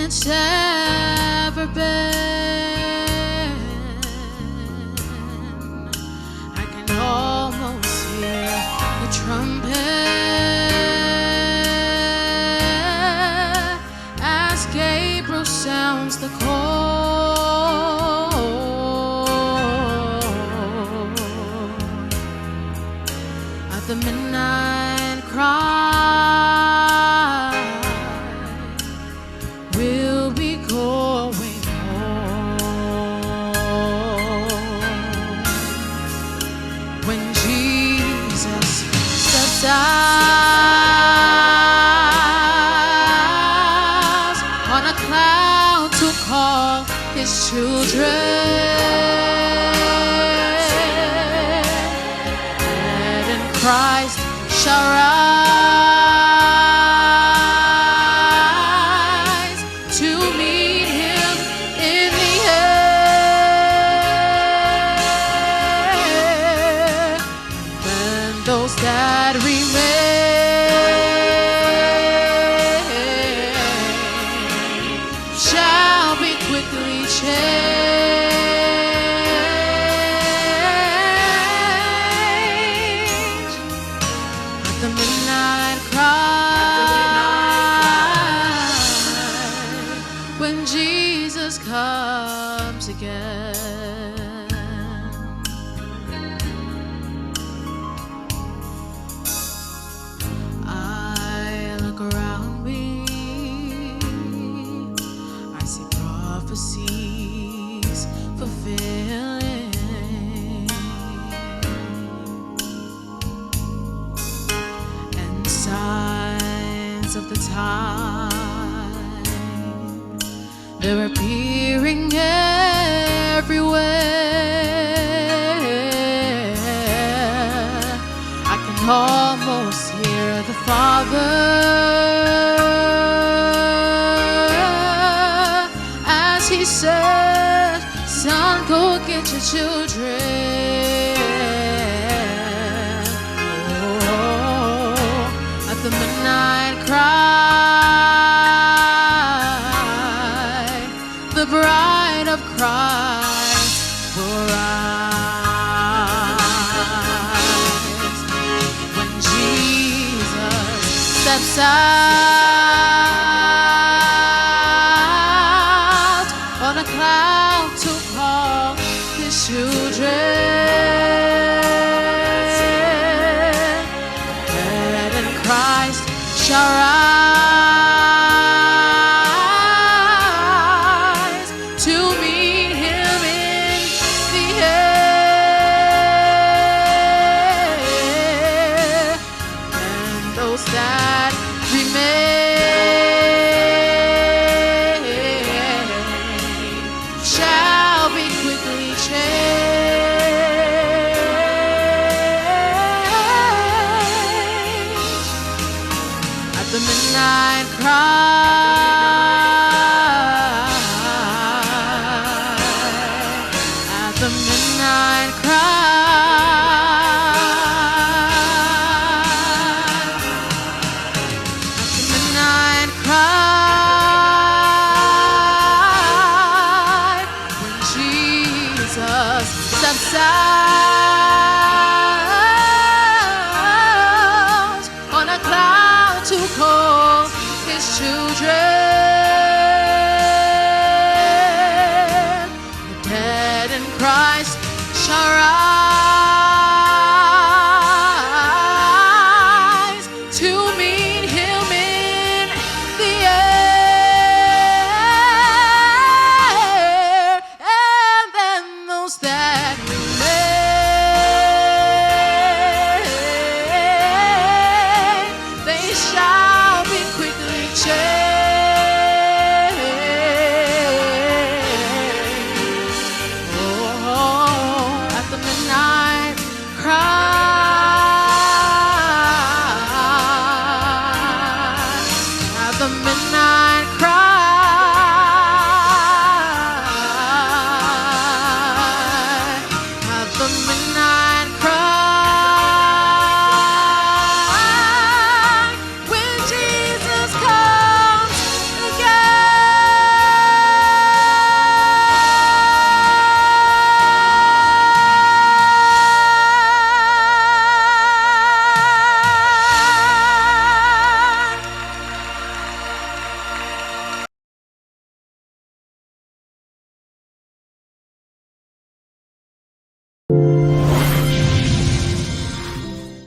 it's ever been. I can almost hear the trumpet as Gabriel sounds the call. At the midnight cry, we'll be going home. When Jesus steps out on a cloud to call his children, dead in Christ shall rise to meet him in the air. Then those that remain shall be quickly changed. At the midnight cry, when Jesus comes again. I look around me, I see prophecies fulfilling, and signs of the time, they're appearing everywhere. I can almost hear the Father as he says, son, go get your children. Oh, at the midnight cry, the bride of Christ will rise. When Jesus steps out on a cloud to call his children, dead in Christ shall rise to meet him in the air. And those that remain shall be quickly changed. At the midnight cry, at the midnight cry, at the midnight cry, when Jesus steps out on a cloud to call his children, the dead in Christ shall rise to meet him in the air. And then those that remain, they shall be quickly changed. Oh, at the midnight cry, at the midnight